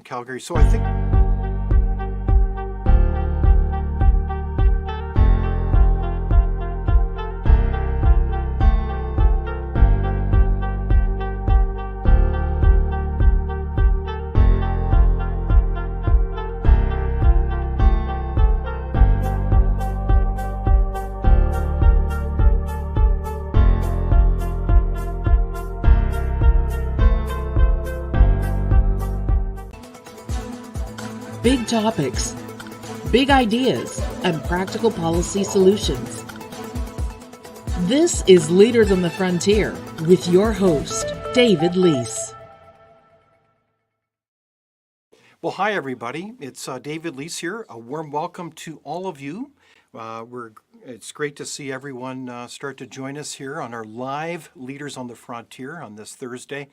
Calgary. So I think Big topics, big ideas, and practical policy solutions. This is Leaders on the Frontier with your host, David Leis. Well, hi, everybody. It's David Leis here. A warm welcome to all of you. It's great to see everyone start to join us here on our live Leaders on the Frontier on this Thursday,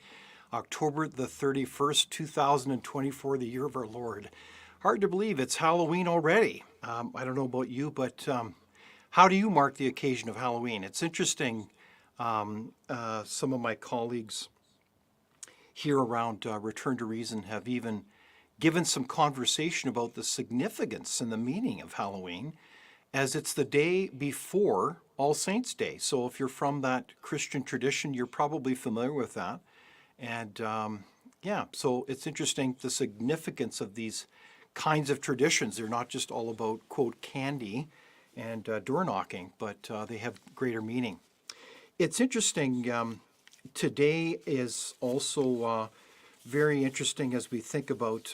October the 31st, 2024, the year of our Lord. Hard to believe it's Halloween already. I don't know about you, but how do you mark the occasion of Halloween? It's interesting. Some of my colleagues here around Return to Reason have even given some conversation about the significance and the meaning of Halloween, as it's the day before All Saints' Day. So if you're from that Christian tradition, you're probably familiar with that. And so it's interesting, the significance of these kinds of traditions. They're not just all about, quote, candy and door knocking, but they have greater meaning. It's interesting, today is also very interesting as we think about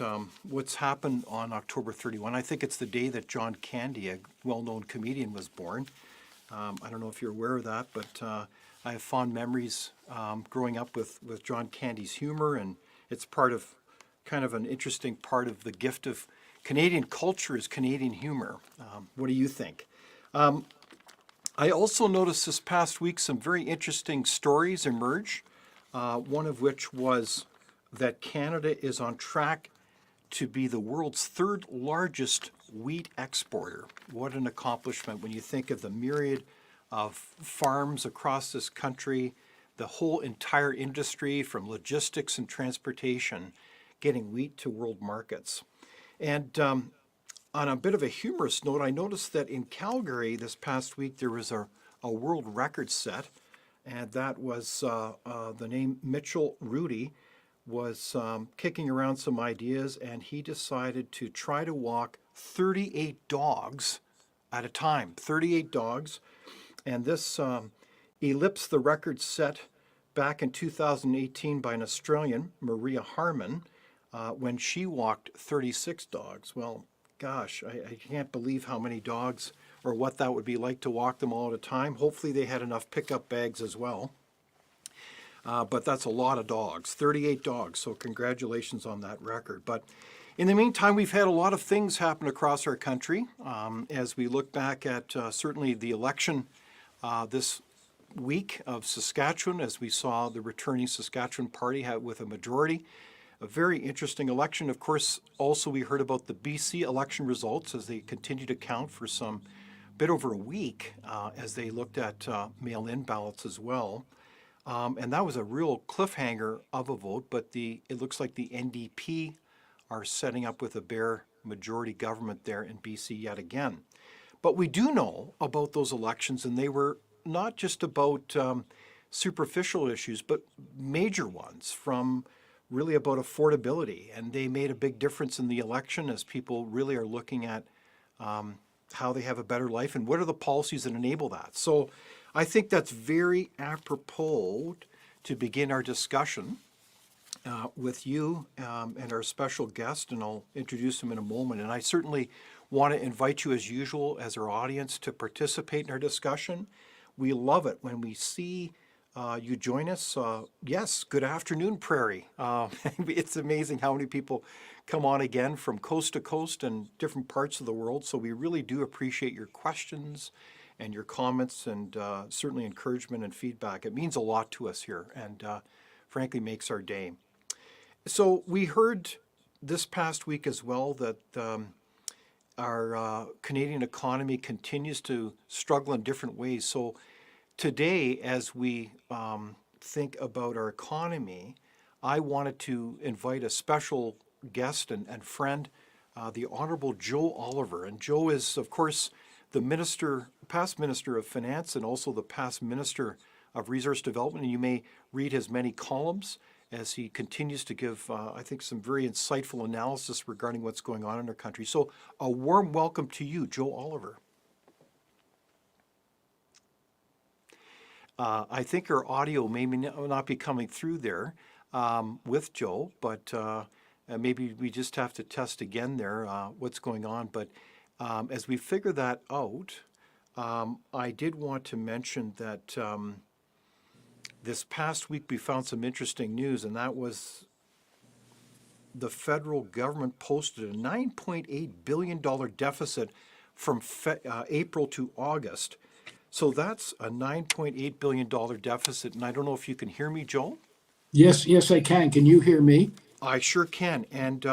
what's happened on October 31. I think it's the day that John Candy, a well-known comedian, was born. I don't know if you're aware of that, but I have fond memories growing up with John Candy's humor, and it's part of kind of an interesting part of the gift of Canadian culture is Canadian humor. What do you think? I also noticed this past week some very interesting stories emerge, one of which was that Canada is on track to be the world's third largest wheat exporter. What an accomplishment when you think of the myriad of farms across this country, the whole entire industry from logistics and transportation, getting wheat to world markets. And on a bit of a humorous note, I noticed that in Calgary this past week there was a world record set, and that was the name Mitchell Rudy was kicking around some ideas, and he decided to try to walk 38 dogs at a time, 38 dogs. And this eclipsed the record set back in 2018 by an Australian, Maria Harmon, when she walked 36 dogs. Well, gosh, I can't believe how many dogs or what that would be like to walk them all at a time. Hopefully they had enough pickup bags as well. But that's a lot of dogs, 38 dogs. So congratulations on that record. But in the meantime, we've had a lot of things happen across our country as we look back at certainly the election this week of Saskatchewan, as we saw the returning Saskatchewan party with a majority. A very interesting election. Of course, also we heard about the BC election results as they continue to count for some bit over a week as they looked at mail-in ballots as well. And that was a real cliffhanger of a vote, but it looks like the NDP are setting up with a bare majority government there in BC yet again. But we do know about those elections, and they were not just about superficial issues, but major ones, from really about affordability. And they made a big difference in the election as people really are looking at how they have a better life and what are the policies that enable that. So I think that's very apropos to begin our discussion with you and our special guest, and I'll introduce him in a moment. And I certainly want to invite you, as usual, as our audience, to participate in our discussion. We love it when we see you join us. Yes, good afternoon, Prairie. It's amazing how many people come on again from coast to coast and different parts of the world. So we really do appreciate your questions and your comments, and certainly encouragement and feedback. It means a lot to us here, and frankly makes our day. So we heard this past week as well that our Canadian economy continues to struggle in different ways. So today, as we think about our economy, I wanted to invite a special guest and friend, the Honorable Joe Oliver. And Joe is, of course, the past Minister of Finance and also the past Minister of Resource Development. And you may read his many columns as he continues to give, I think, some very insightful analysis regarding what's going on in our country. So a warm welcome to you, Joe Oliver. I think our audio may not be coming through there with Joe, but maybe we just have to test again there what's going on. But as we figure that out, I did want to mention that this past week we found some interesting news, and that was the federal government posted a $9.8 billion deficit from April to August. So that's a $9.8 billion deficit. And I don't know if you can hear me, Joe? Yes, I can. Can you hear me? I sure can. And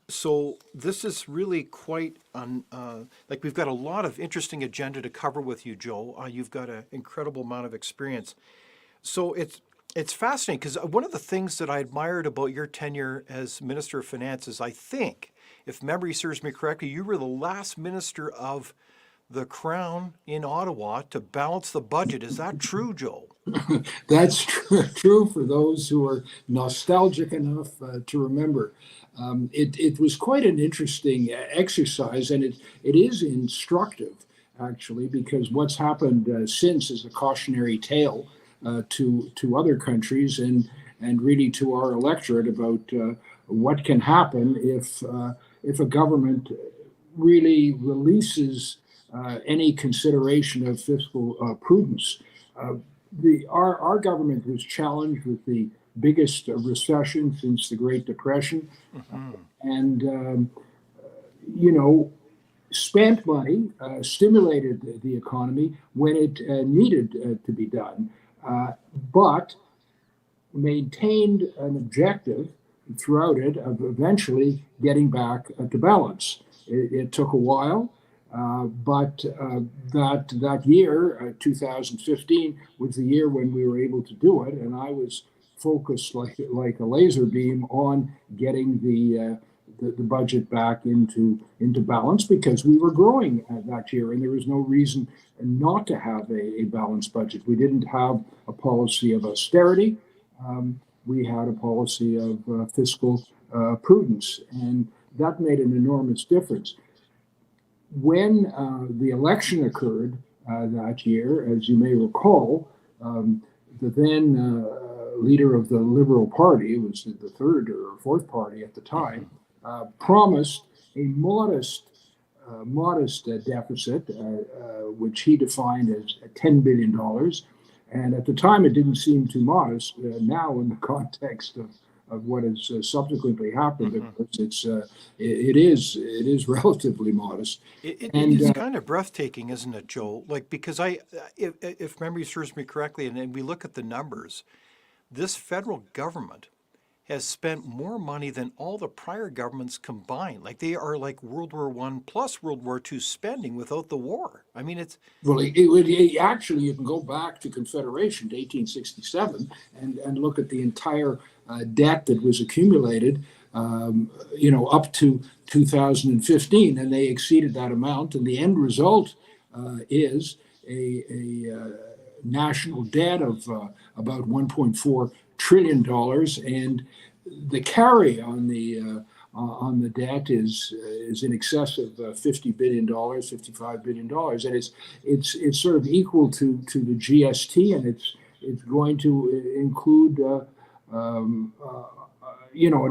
so this is really quite, like we've got a lot of interesting agenda to cover with you, Joe. You've got an incredible amount of experience. So it's fascinating because one of the things that I admired about your tenure as Minister of Finance is, I think, if memory serves me correctly, you were the last minister of the Crown in Ottawa to balance the budget. Is that true, Joe? That's true for those who are nostalgic enough to remember. It was quite an interesting exercise, and it is instructive, actually, because what's happened since is a cautionary tale to other countries and really to our electorate about what can happen if a government really releases any consideration of fiscal prudence. Our government was challenged with the biggest recession since the Great Depression, and spent money, stimulated the economy when it needed to be done, but maintained an objective throughout it of eventually getting back to balance. It took a while. But that year, 2015, was the year when we were able to do it, and I was focused like a laser beam on getting the budget back into balance because we were growing that year, and there was no reason not to have a balanced budget. We didn't have a policy of austerity; we had a policy of fiscal prudence, and that made an enormous difference. When the election occurred that year, as you may recall, the then leader of the Liberal Party, it was the third or fourth party at the time, promised a modest deficit, which he defined as $10 billion. And at the time, it didn't seem too modest. Now, in the context of what has subsequently happened, of course, it is relatively modest. It is kind of breathtaking, isn't it, Joe? Like, because if memory serves me correctly, and we look at the numbers, this federal government has spent more money than all the prior governments combined. Like they are like World War I plus World War II spending without the war. I mean, it's well, actually you can go back to Confederation to 1867 and look at the entire debt that was accumulated, up to 2015, and they exceeded that amount. And the end result is a national debt of about $1.4 trillion, and the carry on the debt is in excess of $50 billion, $55 billion, and it's sort of equal to the GST, and it's going to include an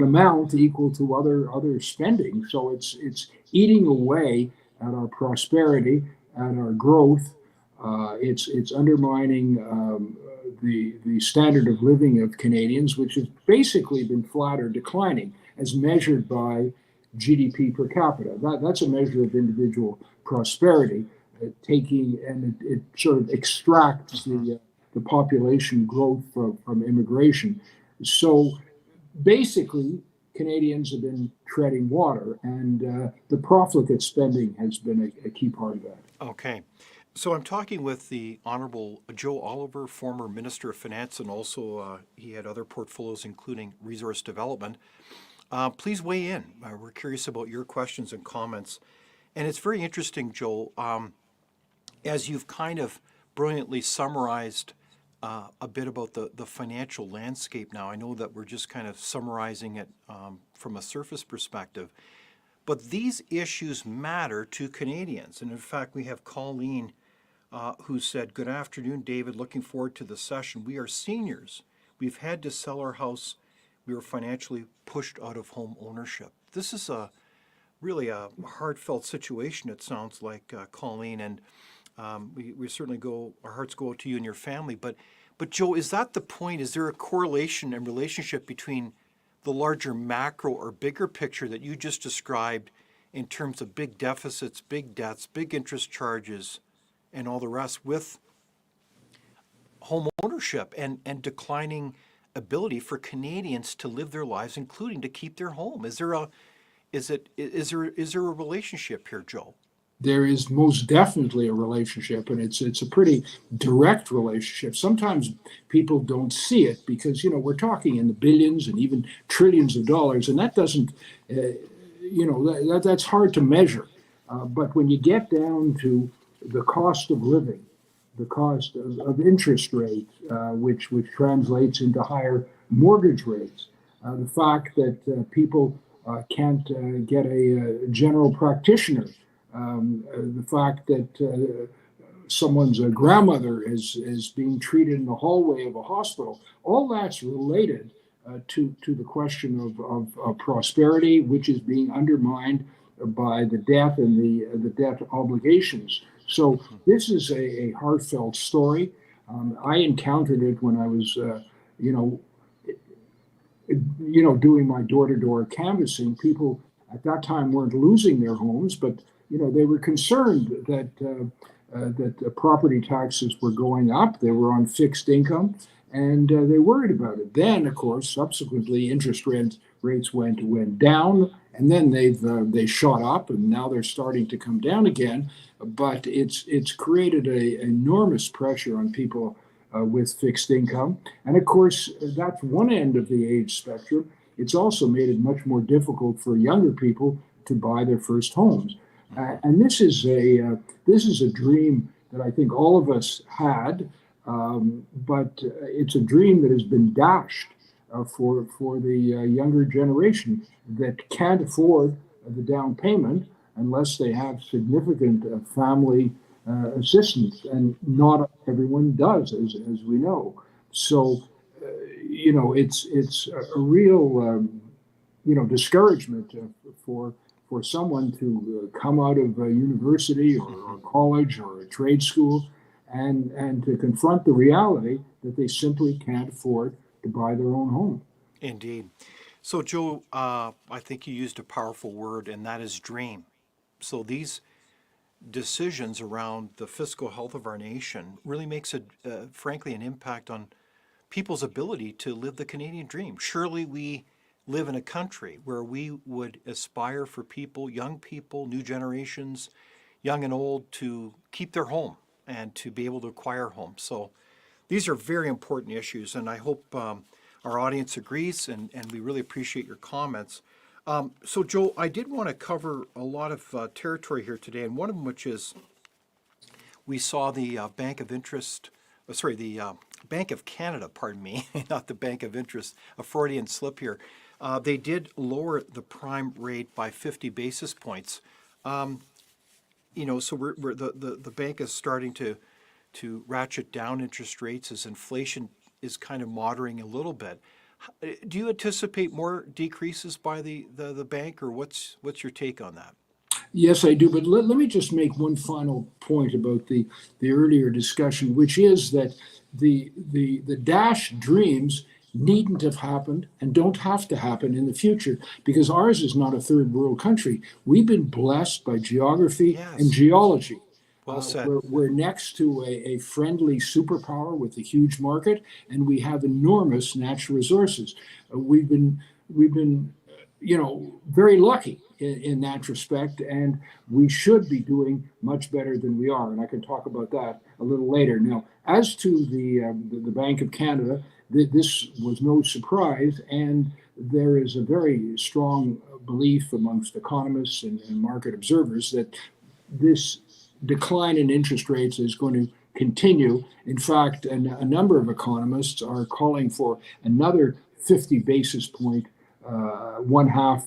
amount equal to other spending. So it's eating away at our prosperity and our growth. It's undermining the standard of living of Canadians, which has basically been flat or declining, as measured by GDP per capita. That's a measure of individual prosperity, it sort of extracts the population growth from immigration. So basically, Canadians have been treading water, and the profligate spending has been a key part of that. okay. So I'm talking with the Honorable Joe Oliver, former Minister of Finance, and also he had other portfolios, including resource development. please weigh in. We're curious about your questions and comments. And it's very interesting, Joel, as you've kind of brilliantly summarized a bit about the financial landscape now. I know that we're just kind of summarizing it from a surface perspective, but these issues matter to Canadians. And in fact, we have Colleen who said, "Good afternoon, David. Looking forward to the session. We are seniors. We've had to sell our house. We were financially pushed out of home ownership." This is really a heartfelt situation, it sounds like, Colleen, and we certainly our hearts go out to you and your family. But Joe, is that the point? Is there a correlation and relationship between the larger macro or bigger picture that you just described in terms of big deficits, big debts, big interest charges, and all the rest with home ownership and declining ability for Canadians to live their lives, including to keep their home? Is there a relationship here, Joe? There is most definitely a relationship, and it's a pretty direct relationship. Sometimes people don't see it because we're talking in the billions and even trillions of dollars, and that doesn't that's hard to measure. But when you get down to the cost of living, the cost of interest rates, which translates into higher mortgage rates, the fact that people can't get a general practitioner. The fact that someone's grandmother is being treated in the hallway of a hospital, all that's related to the question of prosperity, which is being undermined by the debt and the debt obligations. So this is a heartfelt story. I encountered it when I was, doing my door-to-door canvassing. People at that time weren't losing their homes, but they were concerned that that property taxes were going up. They were on fixed income, and they worried about it. Then, of course, subsequently, interest rates went down, and then they shot up, and now they're starting to come down again. But it's created a enormous pressure on people with fixed income, and of course, that's one end of the age spectrum. It's also made it much more difficult for younger people to buy their first homes. And this is a dream that I think all of us had, but it's a dream that has been dashed for the younger generation that can't afford the down payment unless they have significant family assistance, and not everyone does, as we know. So, it's a real discouragement for someone to come out of a university or college or a trade school and to confront the reality that they simply can't afford to buy their own home. Indeed. So, Joe, I think you used a powerful word, and that is dream. So these decisions around the fiscal health of our nation really makes frankly, an impact on people's ability to live the Canadian dream. Surely we live in a country where we would aspire for people, young people, new generations, young and old, to keep their home and to be able to acquire homes. So these are very important issues, and I hope our audience agrees, and we really appreciate your comments. So, Joe, I did want to cover a lot of territory here today, and one of them, which is we saw the Bank of Canada, pardon me, not the Bank of Interest, a Freudian slip here. They did lower the prime rate by 50 basis points. So the bank is starting to ratchet down interest rates as inflation is kind of moderating a little bit. Do you anticipate more decreases by the bank, or what's your take on that? Yes, I do. But let me just make one final point about the earlier discussion, which is that the dash dreams needn't have happened and don't have to happen in the future, because ours is not a third world country. We've been blessed by geography and geology. Well said. We're next to a friendly superpower with a huge market, and we have enormous natural resources. We've been very lucky in that respect, and we should be doing much better than we are. And I can talk about that a little later. Now, as to the Bank of Canada, this was no surprise, and there is a very strong belief amongst economists and market observers that this decline in interest rates is going to continue. In fact, a number of economists are calling for another 50 basis point, one half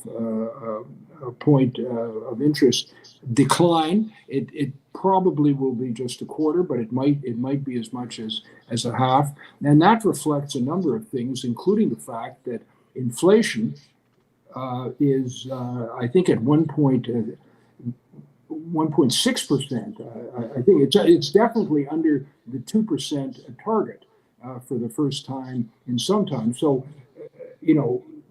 point of interest decline. It probably will be just a quarter, but it might be as much as a half. And that reflects a number of things, including the fact that inflation is, I think, at 1.6%. I think it's definitely under the 2% target for the first time in some time. So,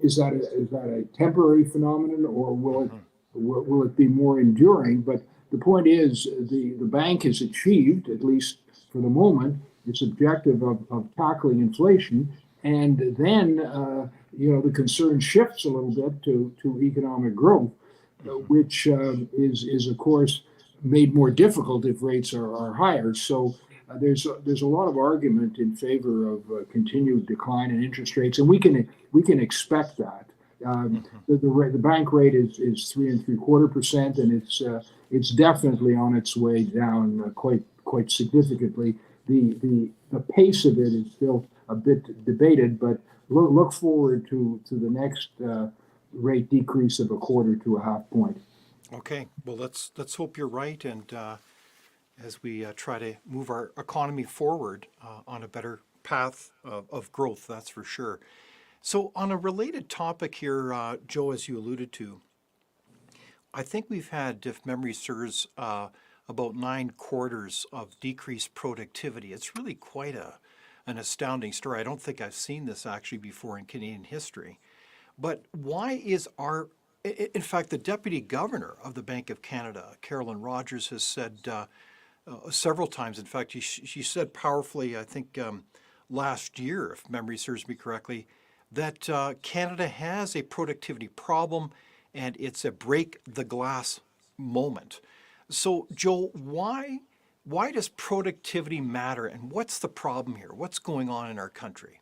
is that a temporary phenomenon, or will it be more enduring? But the point is, the bank has achieved, at least for the moment, its objective of tackling inflation, and then the concern shifts a little bit to economic growth, which is of course made more difficult if rates are higher. So there's a lot of argument in favor of continued decline in interest rates, and we can expect that. The bank rate is 3.75%, and it's definitely on its way down quite significantly. The pace of it is still a bit debated, but look forward to the next rate decrease of a quarter to a half point. Okay, well, let's hope you're right, and as we try to move our economy forward on a better path of growth, that's for sure. So on a related topic here, Joe, as you alluded to, I think we've had, if memory serves, about 9 quarters of decreased productivity. It's really quite an astounding story. I don't think I've seen this actually before in Canadian history. But why is in fact, the Deputy Governor of the Bank of Canada, Carolyn Rogers, has said several times, in fact, she said powerfully, I think last year, if memory serves me correctly, that Canada has a productivity problem and it's a break the glass moment. So, Joe, why does productivity matter, and what's the problem here? What's going on in our country?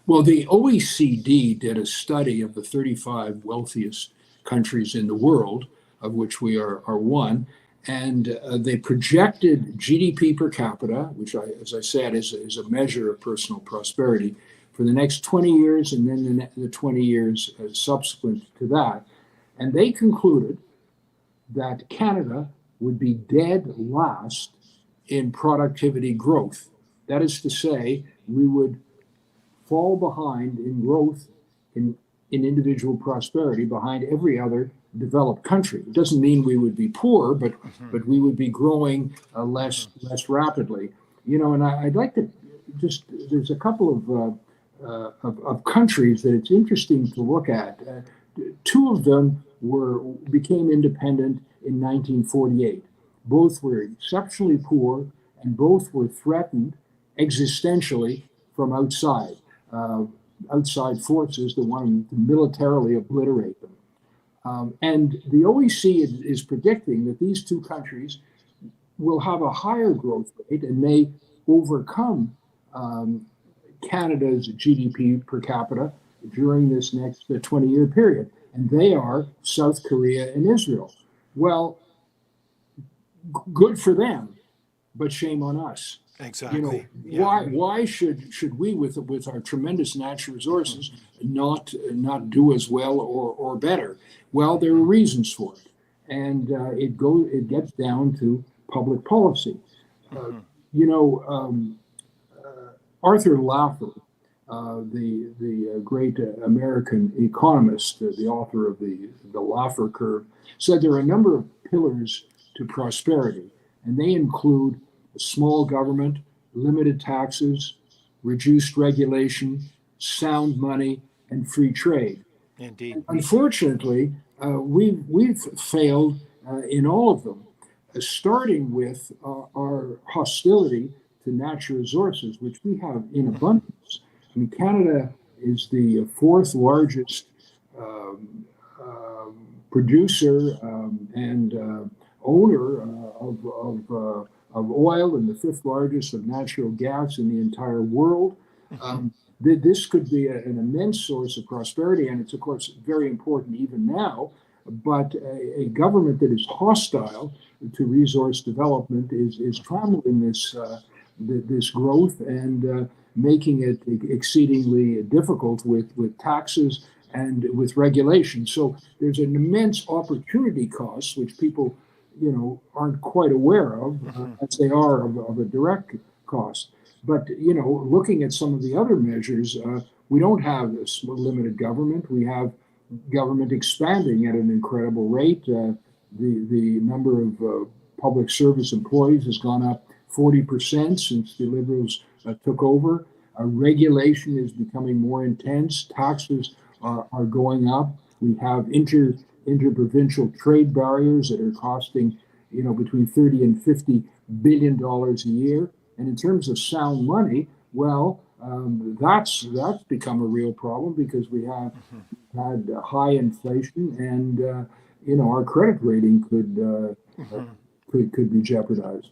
Well, the OECD did a study of the 35 wealthiest countries in the world, of which we are one, and they projected GDP per capita, which, as I said, is a measure of personal prosperity, for the next 20 years and then the 20 years subsequent to that. And they concluded that Canada would be dead last in productivity growth. That is to say, we would fall behind in growth in individual prosperity behind every other developed country. It doesn't mean we would be poor, but we would be growing less rapidly. And I'd like to there's a couple of countries that it's interesting to look at. 2 of them became independent in 1948. Both were exceptionally poor, and both were threatened existentially from outside forces that wanted to militarily obliterate them. And the OECD is predicting that these 2 countries will have a higher growth rate and may overcome Canada's GDP per capita during this next 20-year period. And they are South Korea and Israel. Well, good for them, but shame on us. Exactly. Why should we, with our tremendous natural resources, not do as well or better? Well, there are reasons for it, and it gets down to public policy. Arthur Laffer, the great American economist, the author of the Laffer curve, said there are a number of pillars to prosperity, and they include small government, limited taxes, reduced regulation, sound money, and free trade. Indeed. And unfortunately, we've failed in all of them, starting with our hostility to natural resources, which we have in abundance. I mean, Canada is the 4th largest producer and owner of oil, and the 5th largest of natural gas in the entire world. This could be an immense source of prosperity, and it's of course very important even now. But a government that is hostile to resource development is trammeling this growth and making it exceedingly difficult with taxes and with regulation. So there's an immense opportunity cost, which people, aren't quite aware of, as they are of a direct cost. But looking at some of the other measures, we don't have this limited government. We have government expanding at an incredible rate. The number of public service employees has gone up 40% since the Liberals took over. Regulation is becoming more intense. Taxes are going up. We have interprovincial trade barriers that are costing, between 30 and 50 billion dollars a year. And in terms of sound money, well, that's become a real problem because we have had high inflation, and our credit rating could be jeopardized.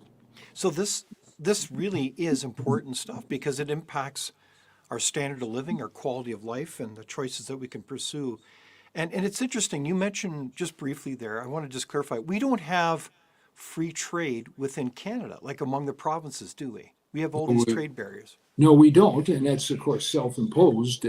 So this really is important stuff because it impacts our standard of living, our quality of life, and the choices that we can pursue. And it's interesting, you mentioned just briefly there, I want to just clarify, we don't have free trade within Canada, like among the provinces, do we? We have all these trade barriers. No, we don't, and that's of course self-imposed.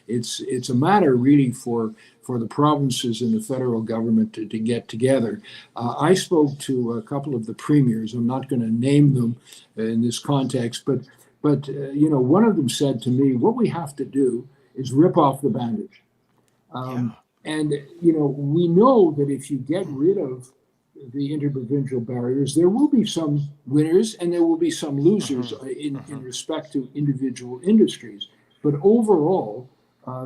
It's a matter really for the provinces and the federal government to get together. I spoke to a couple of the premiers. I'm not going to name them in this context, but one of them said to me, "What we have to do is rip off the bandage." Yeah. And we know that if you get rid of the interprovincial barriers, there will be some winners and there will be some losers in respect to individual industries. But overall,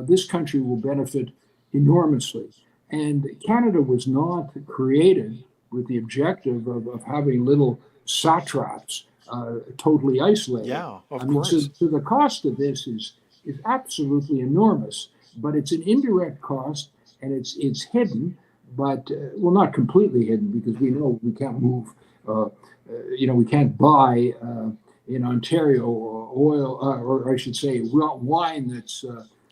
this country will benefit enormously. And Canada was not created with the objective of having little satraps totally isolated. Yeah, of I mean, course. so the cost of this is absolutely enormous, but it's an indirect cost and it's hidden. But well, not completely hidden because we know we can't move. We can't buy in Ontario oil, or I should say, wine that's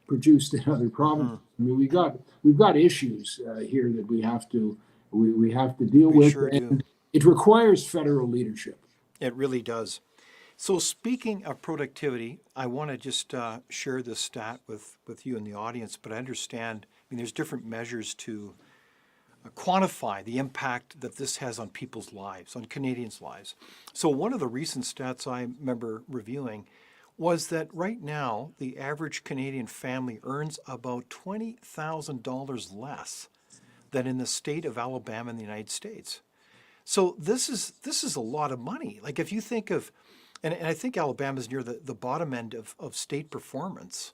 produced in other provinces. I mean, we've got issues here that we have to deal We with, sure do. and it requires federal leadership. It really does. So speaking of productivity, I want to just share this stat with you and the audience, but I understand, there's different measures to quantify the impact that this has on people's lives, on Canadians' lives. So one of the recent stats I remember reviewing was that right now the average Canadian family earns about $20,000 less than in the state of Alabama in the United States. So this is a lot of money. Like if you think of, and I think Alabama is near the bottom end of state performance.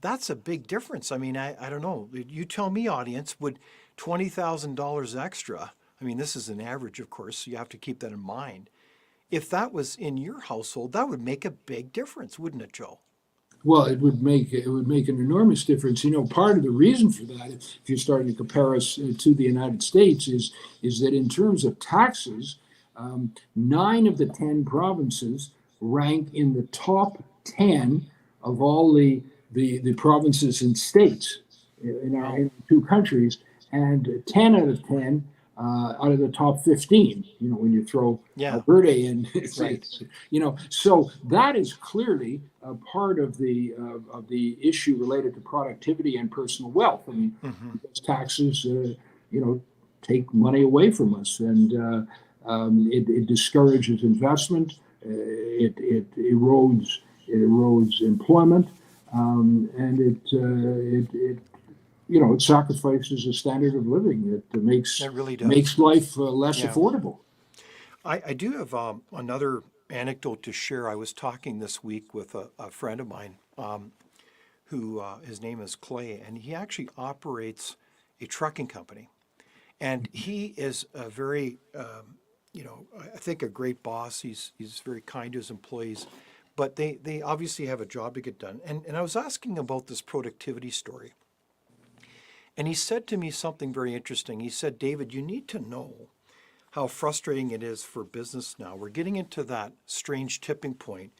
That's a big difference. I don't know. You tell me, audience, would $20,000 extra, this is an average, of course, so you have to keep that in mind. If that was in your household, that would make a big difference, wouldn't it, Joe? Well, it would make an enormous difference. Part of the reason for that, if you're starting to compare us to the United States, is that in terms of taxes, 9 of the 10 provinces rank in the top 10 of all the provinces and states in our two countries, and 10 out of 10 out of the top 15. When you throw Alberta in, Right. So that is clearly a part of the issue related to productivity and personal wealth. Because taxes, take money away from us, and it discourages investment. It erodes employment. And it sacrifices a standard of living. It really does. makes life less affordable. I do have another anecdote to share. I was talking this week with a friend of mine who his name is Clay, and he actually operates a trucking company. And he is a very, I think a great boss. He's very kind to his employees. But they obviously have a job to get done. And I was asking about this productivity story. And he said to me something very interesting. He said, "David, you need to know how frustrating it is for business now. We're getting into that strange tipping point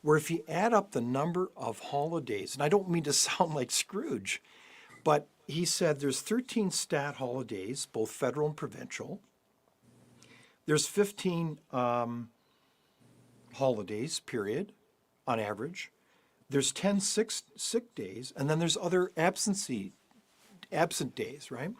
where if you add up the number of holidays, and I don't mean to sound like Scrooge, but he said there's 13 stat holidays, both federal and provincial. There's 15 holidays, period, on average. There's 10 sick days, and then there's other absent days, right?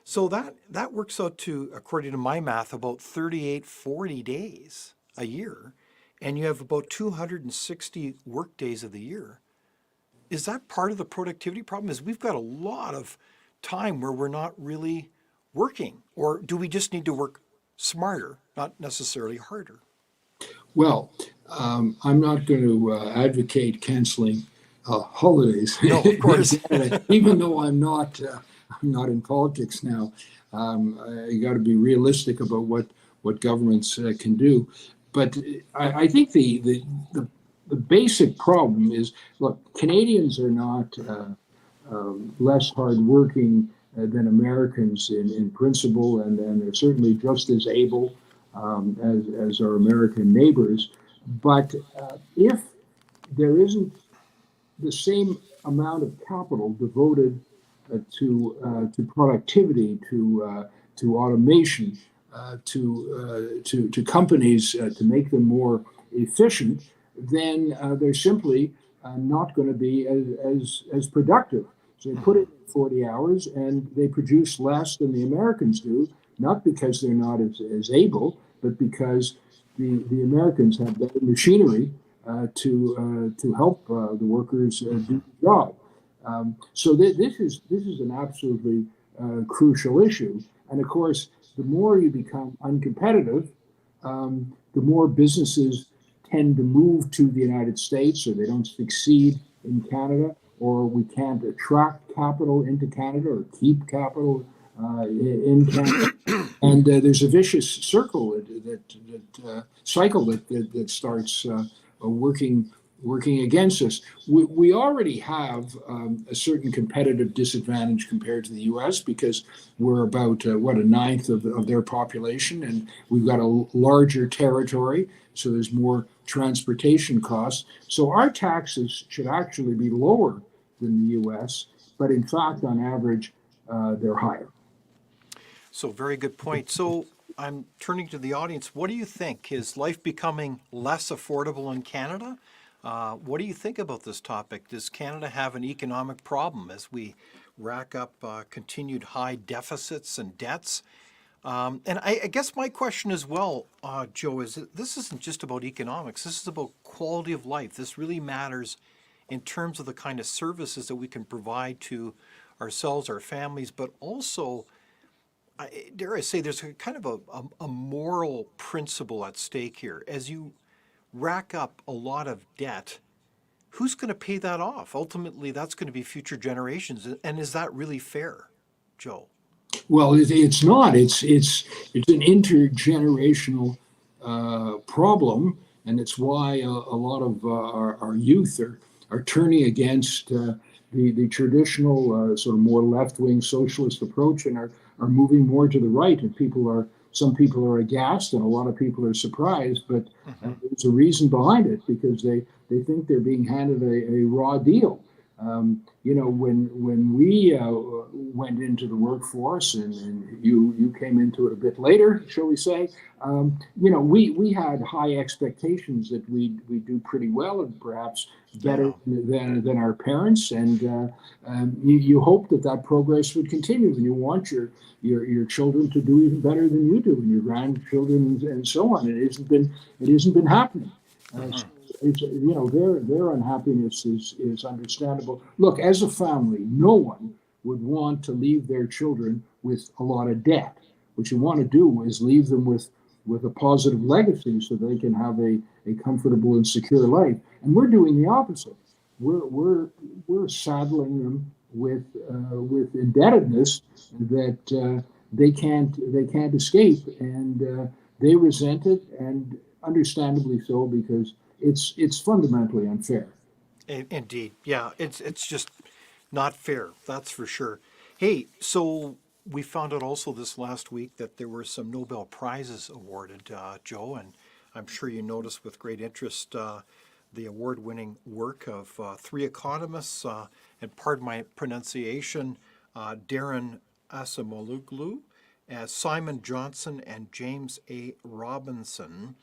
So that works out to, according to my math, about 38, 40 days a year, and you have about 260 work days of the year. Is that part of the productivity problem? Is we've got a lot of time where we're not really working, or do we just need to work smarter, not necessarily harder? Well, I'm not going to advocate canceling holidays No, of course. in Canada, even though I'm not in politics now. You got to be realistic about what governments can do. But I think the basic problem is, look, Canadians are not less hardworking than Americans in principle, and they're certainly just as able as our American neighbors. But if there isn't the same amount of capital devoted to productivity, to automation, to companies to make them more efficient, then they're simply not going to be as productive. So they put it in 40 hours and they produce less than the Americans do, not because they're not as able, but because the Americans have better machinery to help the workers do the job. So this is an absolutely crucial issue. And of course, the more you become uncompetitive, the more businesses tend to move to the United States, or they don't succeed in Canada, or we can't attract capital into Canada or keep capital in Canada. And there's a vicious circle cycle that starts working against us. We already have a certain competitive disadvantage compared to the U.S. because we're about a ninth of their population, and we've got a larger territory, so there's more transportation costs. So our taxes should actually be lower than the U.S., but in fact, on average, they're higher. So very good point. So I'm turning to the audience. What do you think? Is life becoming less affordable in Canada? What do you think about this topic? Does Canada have an economic problem as we rack up continued high deficits and debts? And I guess my question as well, Joe, is that this isn't just about economics. This is about quality of life. This really matters in terms of the kind of services that we can provide to ourselves, our families, but also, dare I say, there's a kind of a moral principle at stake here. As you rack up a lot of debt, who's going to pay that off? Ultimately, that's going to be future generations. And is that really fair, Joe? Well, it's not. It's an intergenerational problem, and it's why a lot of our youth are turning against the traditional sort of more left-wing socialist approach and are moving more to the right. And some people are aghast, and a lot of people are surprised. But there's a reason behind it, because they think they're being handed a raw deal. When we went into the workforce, and you came into it a bit later, shall we say, we had high expectations that we do pretty well, and perhaps better than our parents, and you hope that progress would continue, and you want your children to do even better than you do, and your grandchildren, and so on. It hasn't been happening. Their unhappiness is understandable. Look, as a family, no one would want to leave their children with a lot of debt. What you want to do is leave them with a positive legacy, so they can have a comfortable and secure life. And we're doing the opposite. We're saddling them with indebtedness that they can't escape, and they resent it, and understandably so, because it's fundamentally unfair. Indeed. Yeah, it's just not fair. That's for sure. Hey, so we found out also this last week that there were some Nobel Prizes awarded, Joe, and I'm sure you noticed with great interest the award-winning work of three economists, and pardon my pronunciation, Darren Asimoglu, Simon Johnson, and James A. Robinson,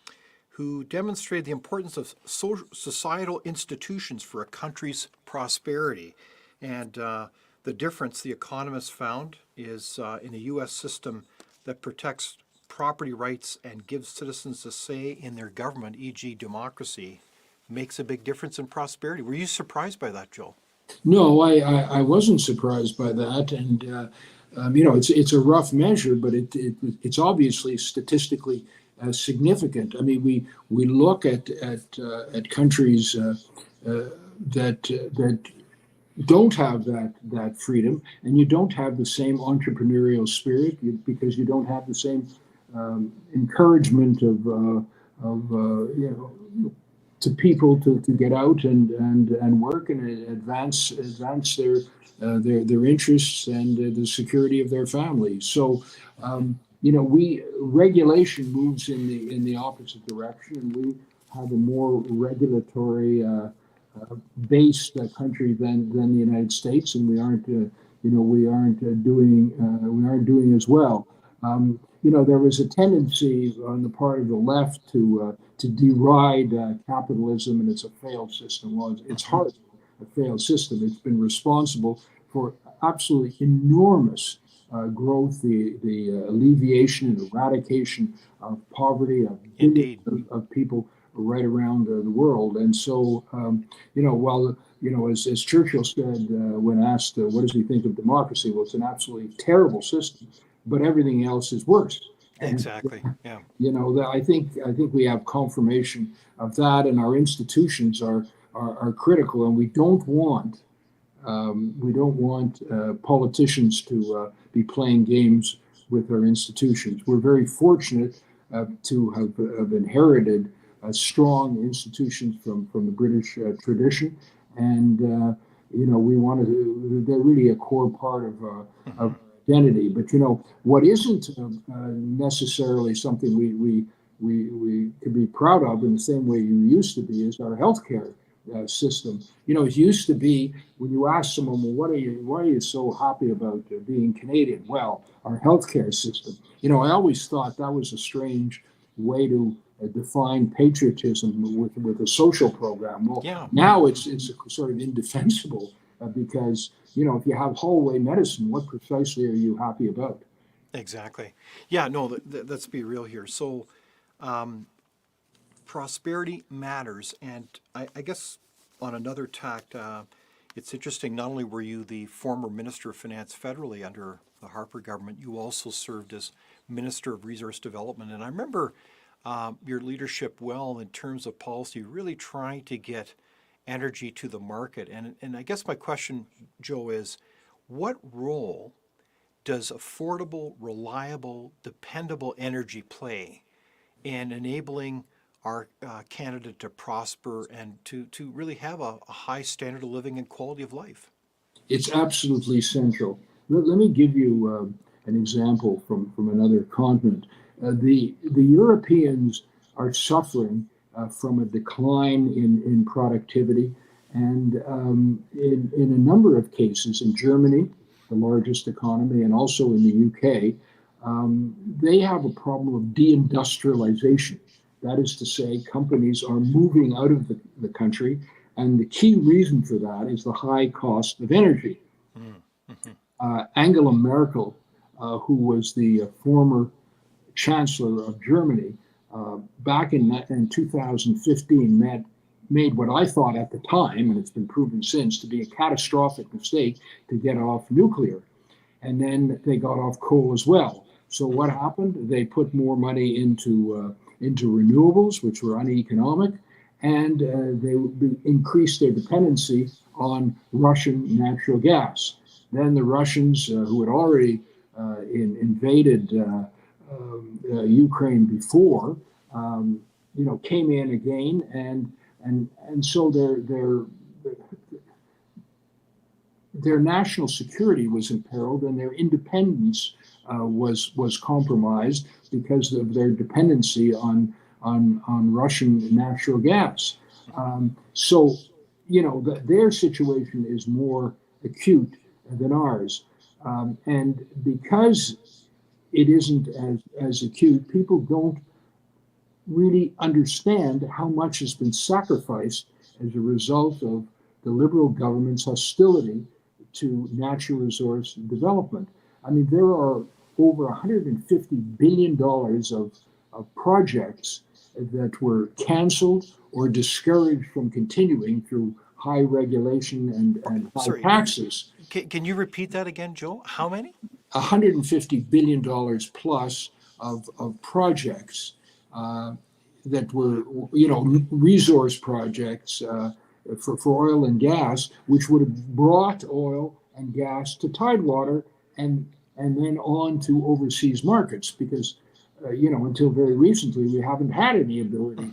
who demonstrated the importance of societal institutions for a country's prosperity. And the difference the economists found is in a U.S. system that protects property rights and gives citizens a say in their government, e.g. democracy, makes a big difference in prosperity. Were you surprised by that, Joe? No, I wasn't surprised by that, and it's a rough measure, but it's obviously statistically significant. I mean, we look at countries that don't have that freedom, and you don't have the same entrepreneurial spirit because you don't have the same encouragement of to people to get out and work and advance their interests and the security of their families. So regulation moves in the opposite direction, and we have a more regulatory based country than the United States, and we aren't doing as well. There was a tendency on the part of the left to deride capitalism, and it's a failed system. Well, it's hardly a failed system. It's been responsible for absolutely enormous growth, the alleviation and eradication of poverty of billions of people right around the world. And so, as Churchill said when asked, what does he think of democracy? Well, it's an absolutely terrible system, but everything else is worse. Exactly. Yeah. I think we have confirmation of that, and our institutions are critical, and we don't want politicians to be playing games with our institutions. We're very fortunate to have inherited strong institutions from the British tradition, and we want to. They're really a core part of identity. But what isn't necessarily something we can be proud of in the same way you used to be is our healthcare system. It used to be when you ask someone, well, why are you so happy about being Canadian? Well, our healthcare system. I always thought that was a strange way to define patriotism with a social program. Well, yeah. Now it's sort of indefensible because if you have hallway medicine, what precisely are you happy about? Exactly. Yeah. No. Let's be real here. So, prosperity matters, and I guess on another tact, it's interesting. Not only were you the former Minister of Finance federally under the Harper government, you also served as Minister of Resource Development, and I remember your leadership well in terms of policy, really trying to get energy to the market. And I guess my question, Joe, is what role does affordable, reliable, dependable energy play in enabling our Canada to prosper and to really have a high standard of living and quality of life? It's absolutely central. Let me give you an example from another continent. The Europeans are suffering from a decline in productivity, and in a number of cases in Germany, the largest economy, and also in the UK, they have a problem of deindustrialization. That is to say, companies are moving out of the country, and the key reason for that is the high cost of energy. Angela Merkel, who was the former Chancellor of Germany, back in 2015 made what I thought at the time, and it's been proven since, to be a catastrophic mistake to get off nuclear. And then they got off coal as well. So what happened? They put more money into renewables, which were uneconomic, and they increased their dependency on Russian natural gas. Then the Russians, who had already invaded Ukraine before, came in again, and so their national security was imperiled, and their independence was compromised because of their dependency on Russian natural gas. So, their situation is more acute than ours. And because it isn't as acute, people don't really understand how much has been sacrificed as a result of the Liberal government's hostility to natural resource development. I mean, there are over $150 billion of projects that were canceled or discouraged from continuing through high regulation and high Sorry, taxes. can you repeat that again, Joe? How many? $150 billion plus of projects that were, resource projects for oil and gas, which would have brought oil and gas to Tidewater and then on to overseas markets, because until very recently we haven't had any ability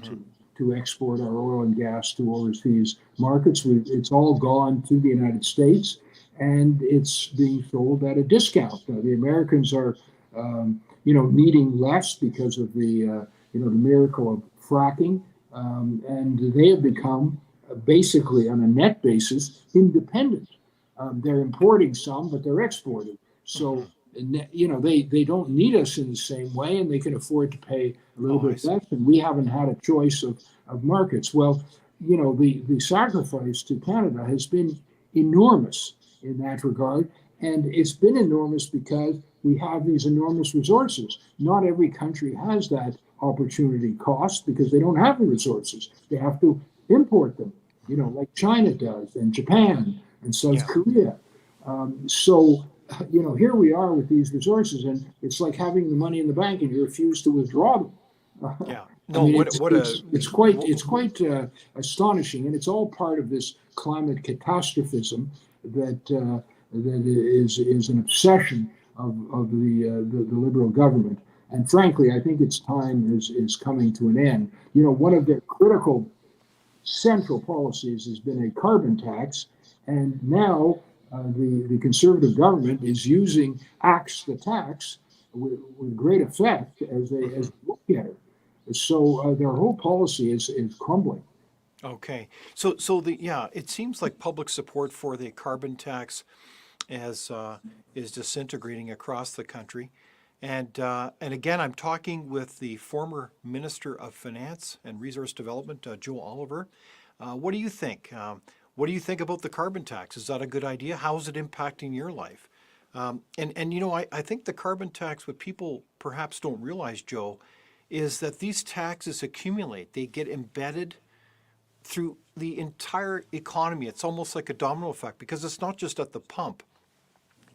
to export our oil and gas to overseas markets. It's all gone to the United States, and it's being sold at a discount. The Americans are, needing less because of the miracle of fracking, and they have become basically, on a net basis, independent. They're importing some, but they're exporting. So, they don't need us in the same way, and they can afford to pay a little bit less, and we haven't had a choice of markets. Well, the sacrifice to Canada has been enormous in that regard, and it's been enormous because we have these enormous resources. Not every country has that opportunity cost because they don't have the resources. They have to import them, like China does, and Japan, and South Korea. So, here we are with these resources, and it's like having the money in the bank and you refuse to withdraw them. Yeah. No, it's quite astonishing, and it's all part of this climate catastrophism that is an obsession of the Liberal government. And frankly, I think its time is coming to an end. One of their critical central policies has been a carbon tax, and now the Conservative government is using axe the tax with great effect as they look at it. So their whole policy is crumbling. Okay. So it seems like public support for the carbon tax is disintegrating across the country. And again, I'm talking with the former Minister of Finance and Resource Development, Joe Oliver. What do you think? What do you think about the carbon tax? Is that a good idea? How is it impacting your life? I think the carbon tax, what people perhaps don't realize, Joe, is that these taxes accumulate. They get embedded through the entire economy. It's almost like a domino effect because it's not just at the pump.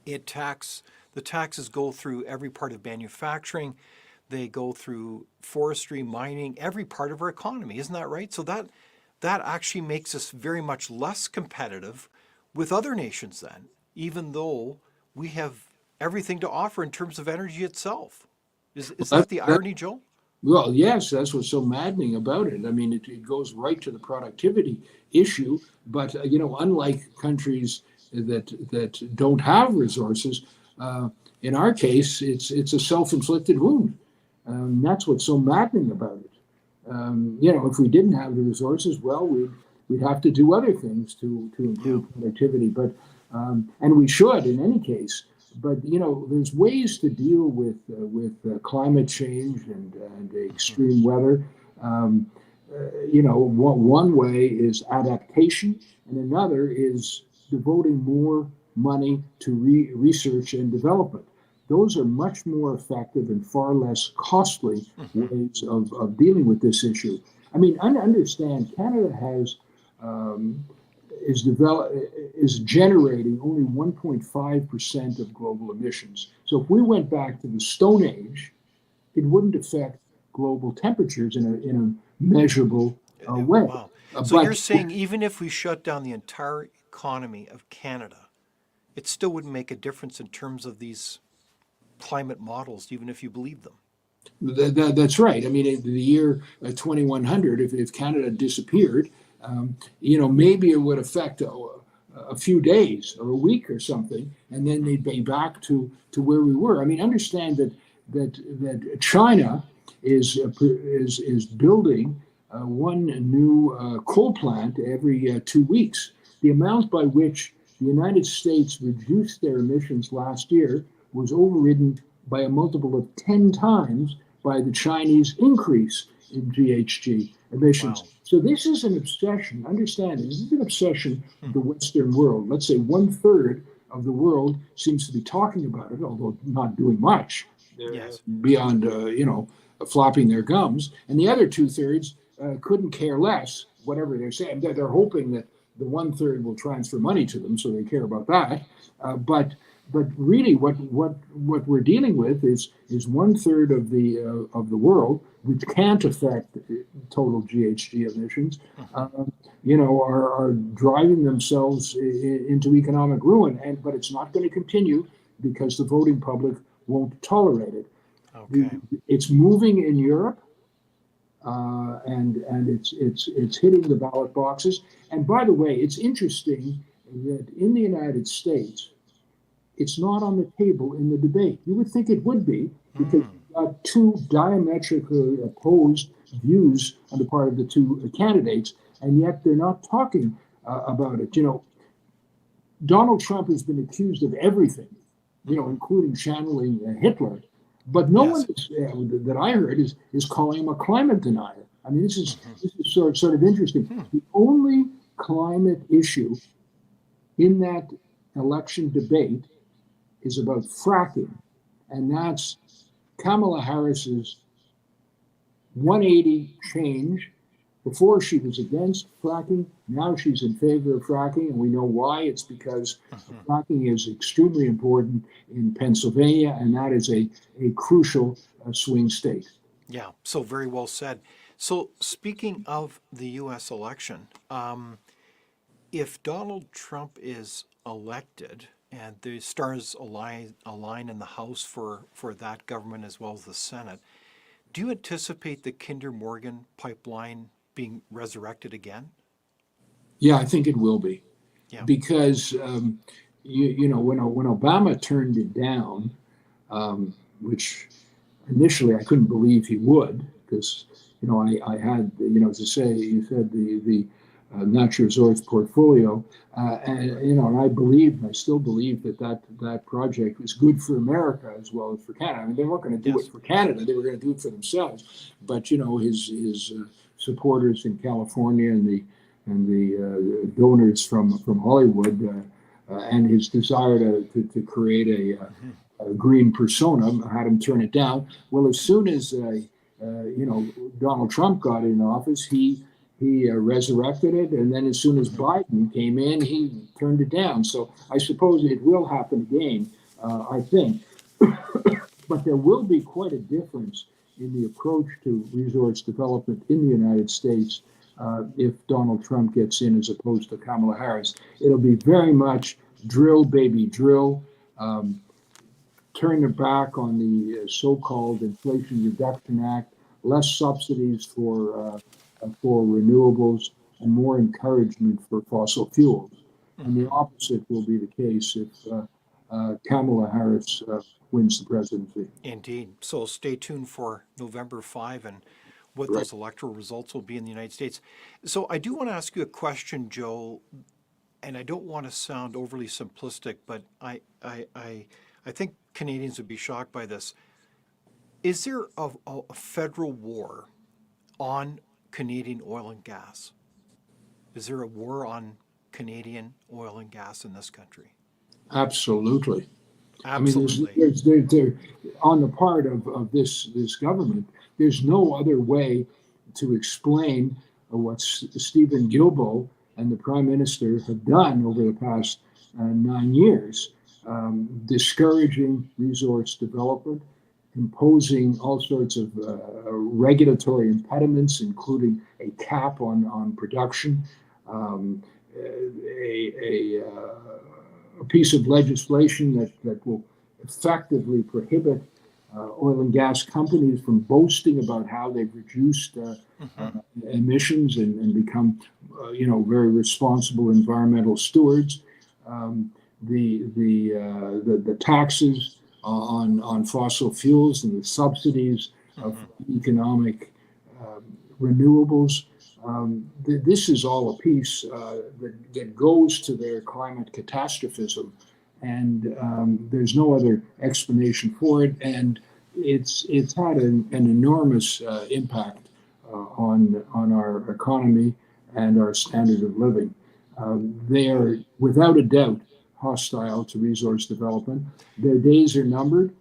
The taxes go through every part of manufacturing. They go through forestry, mining, every part of our economy. Isn't that right? So that actually makes us very much less competitive with other nations then, even though we have everything to offer in terms of energy itself. Is that the irony, Joe? Well, yes, that's what's so maddening about it. I mean, it goes right to the productivity issue. But, unlike countries that don't have resources, in our case, it's a self-inflicted wound. That's what's so maddening about it. If we didn't have the resources, well, we'd have to do other things to improve productivity. But and we should in any case. But there's ways to deal with climate change and extreme weather. One way is adaptation, and another is devoting more money to research and development. Those are much more effective and far less costly ways of dealing with this issue. I mean, understand Canada is generating only 1.5% of global emissions. So if we went back to the Stone Age, it wouldn't affect global temperatures in a measurable way. Wow. So you're saying even if we shut down the entire economy of Canada, it still wouldn't make a difference in terms of these climate models, even if you believe them? That's right. I mean, in the year 2100, if Canada disappeared, maybe it would affect a few days or a week or something, and then they'd be back to where we were. I mean, understand that China is building one new coal plant every 2 weeks. The amount by which the United States reduced their emissions last year was overridden by a multiple of 10 times by the Chinese increase in GHG emissions. Wow. So this is an obsession. Understand, this is an obsession of the Western world. Let's say 1/3 of the world seems to be talking about it, although not doing much Yes. beyond, flopping their gums. And the other 2/3 couldn't care less, whatever they're saying. They're hoping that the 1/3 will transfer money to them, so they care about that. But really, what we're dealing with is 1/3 of the world, which can't affect total GHG emissions, are driving themselves into economic ruin. But it's not going to continue because the voting public won't tolerate it. Okay. It's moving in Europe, and it's hitting the ballot boxes. And by the way, it's interesting that in the United States, it's not on the table in the debate. You would think it would be, because you've got two diametrically opposed views on the part of the two candidates, and yet they're not talking about it. Donald Trump has been accused of everything, including channeling Hitler. But no one that I heard is calling him a climate denier. I mean, this is sort of interesting. The only climate issue in that election debate is about fracking, and that's Kamala Harris's 180 change. Before she was against fracking, now she's in favor of fracking, and we know why. It's because fracking is extremely important in Pennsylvania, and that is a crucial swing state. Yeah, so very well said. So speaking of the U.S. election, if Donald Trump is elected and the stars align in the House for that government as well as the Senate, do you anticipate the Kinder Morgan pipeline being resurrected again? Yeah, I think it will be. Yeah. Because, when Obama turned it down, which initially I couldn't believe he would, because, I had, as I say, you said the natural resource portfolio, and I still believe that project was good for America as well as for Canada. I mean, they weren't going to do it for Canada; they were going to do it for themselves. But his supporters in California and the donors from Hollywood and his desire to create a green persona had him turn it down. Well, as soon as Donald Trump got in office, he resurrected it, and then as soon as Biden came in, he turned it down. So I suppose it will happen again, I think. But there will be quite a difference in the approach to resource development in the United States if Donald Trump gets in as opposed to Kamala Harris. It'll be very much drill, baby, drill. Turn their back on the so-called Inflation Reduction Act, less subsidies for renewables, and more encouragement for fossil fuels. And the opposite will be the case if Kamala Harris wins the presidency. Indeed. So stay tuned for November 5 and what those electoral results will be in the United States. So I do want to ask you a question, Joe, and I don't want to sound overly simplistic, but I think Canadians would be shocked by this. Is there a federal war on Canadian oil and gas? Is there a war on Canadian oil and gas in this country? Absolutely. Absolutely. I mean, there on the part of this government, there's no other way to explain what Stephen Guilbeault and the Prime Minister have done over the past 9 years, discouraging resource development, imposing all sorts of regulatory impediments, including a cap on production, a piece of legislation that will effectively prohibit oil and gas companies from boasting about how they've reduced emissions and become, very responsible environmental stewards. The taxes on fossil fuels and the subsidies of economic renewables. This is all a piece that goes to their climate catastrophism, and there's no other explanation for it. And it's had an enormous impact on our economy and our standard of living. They are without a doubt hostile to resource development. Their days are numbered.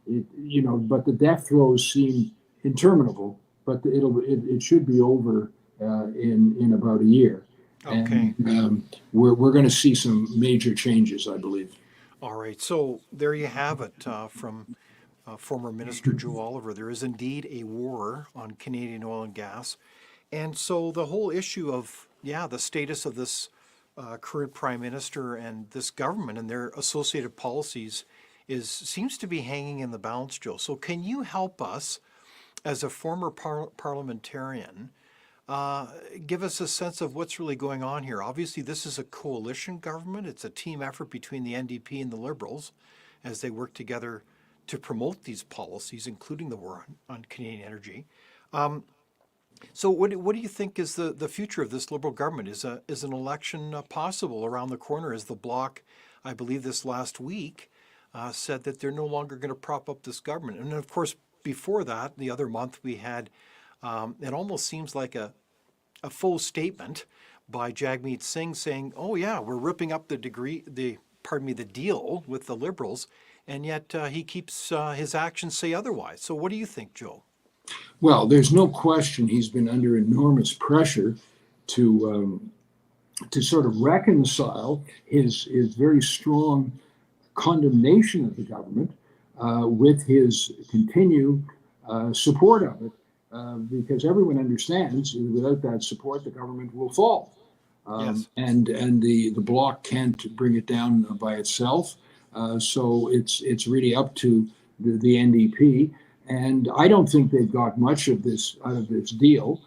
But the death throes seem interminable. But it should be over in about a year. Okay. And we're going to see some major changes, I believe. All right. So there you have it from former Minister Joe Oliver. There is indeed a war on Canadian oil and gas. And so the whole issue of, the status of this current Prime Minister and this government and their associated policies seems to be hanging in the balance, Joe. So can you help us, as a former parliamentarian, give us a sense of what's really going on here? Obviously, this is a coalition government. It's a team effort between the NDP and the Liberals as they work together to promote these policies, including the war on Canadian energy. So what do you think is the future of this Liberal government? Is an election possible around the corner, as the Bloc, I believe this last week, said that they're no longer going to prop up this government? And of course, before that, the other month, we had, it almost seems like a full statement by Jagmeet Singh saying, oh yeah, we're ripping up the deal with the Liberals, and yet he keeps his actions say otherwise. So what do you think, Joe? Well, there's no question he's been under enormous pressure to sort of reconcile his very strong condemnation of the government with his continued support of it, because everyone understands without that support the government will fall. Yes. And the Bloc can't bring it down by itself. So it's really up to the NDP. And I don't think they've got much of this out of this deal,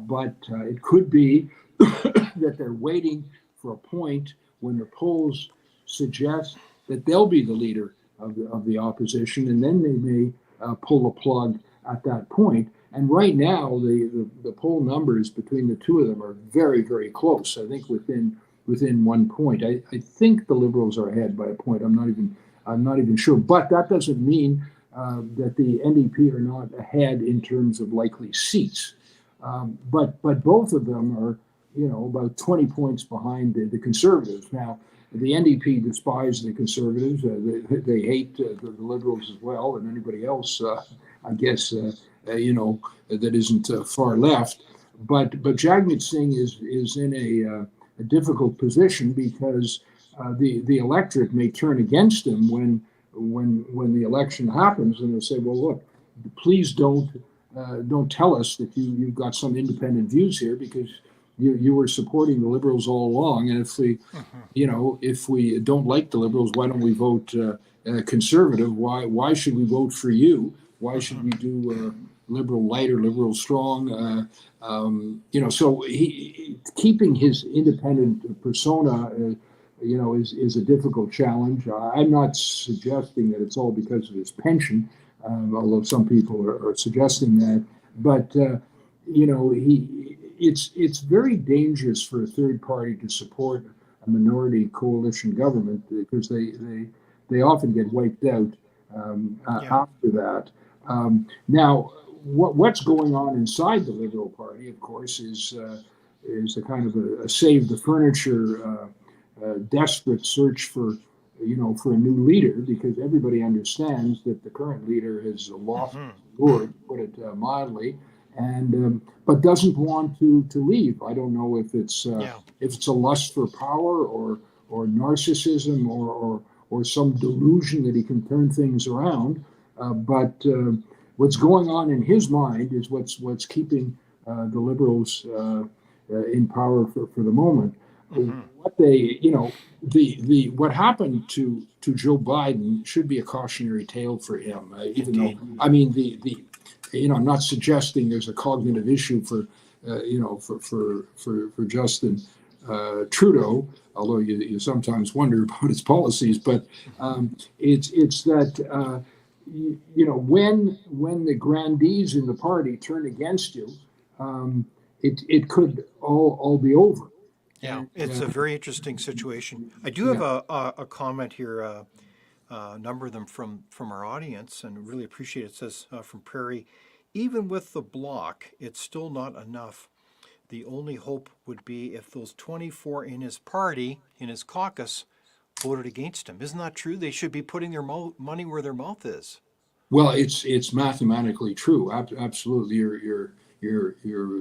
but it could be that they're waiting for a point when the polls suggest that they'll be the leader of the opposition, and then they may pull the plug at that point. And right now, the poll numbers between the two of them are very, very close. I think within 1 point. I think the Liberals are ahead by a point. I'm not even sure. But that doesn't mean that the NDP are not ahead in terms of likely seats. But both of them are, about 20 points behind the Conservatives. Now, the NDP despise the Conservatives. They hate the Liberals as well, and anybody else, I guess, that isn't far left. But Jagmeet Singh is in a difficult position because the electorate may turn against him when the election happens, and they'll say, well, look, please don't tell us that you've got some independent views here, because you were supporting the Liberals all along, and if we don't like the Liberals, why don't we vote Conservative? Why should we vote for you? Why should we do Liberal light or Liberal strong? So keeping his independent persona is a difficult challenge. I'm not suggesting that it's all because of his pension, although some people are suggesting that. But it's very dangerous for a third party to support a minority coalition government, because they often get wiped out after that. Now, what's going on inside the Liberal Party, of course, is a kind of a save the furniture. Desperate search for a new leader, because everybody understands that the current leader has lost his lord, to put it mildly, and but doesn't want to leave. I don't know if it's a lust for power or narcissism or some delusion that he can turn things around. But what's going on in his mind is what's keeping the Liberals in power for the moment. What what happened to Joe Biden should be a cautionary tale for him. Even though, I mean, I'm not suggesting there's a cognitive issue for Justin Trudeau, although you sometimes wonder about his policies. But it's that when the grandees in the party turn against you, it could all be over. Yeah, And it's a very interesting situation. I do have yeah, a comment here, a number of them from our audience, and really appreciate it. It says from Prairie, even with the block, it's still not enough. The only hope would be if those 24 in his party, in his caucus, voted against him. Isn't that true? They should be putting their money where their mouth is. well, it's mathematically true. Absolutely, your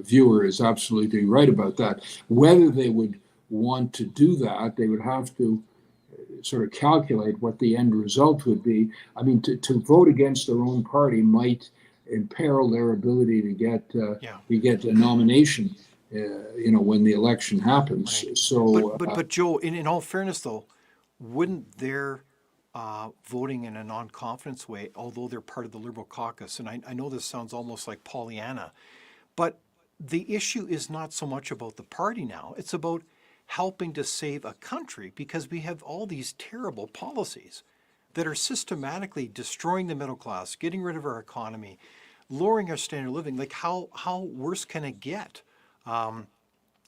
viewer is absolutely right about that. Whether they would want to do that, they would have to sort of calculate what the end result would be. I mean, to vote against their own party might imperil their ability Yeah, to get a nomination. When the election happens. right. So But Joe, in all fairness, though, wouldn't their voting in a non-confidence way, although they're part of the Liberal caucus, and I know this sounds almost like Pollyanna, but the issue is not so much about the party now. It's about helping to save a country because we have all these terrible policies that are systematically destroying the middle class, getting rid of our economy, lowering our standard of living. Like how worse can it get?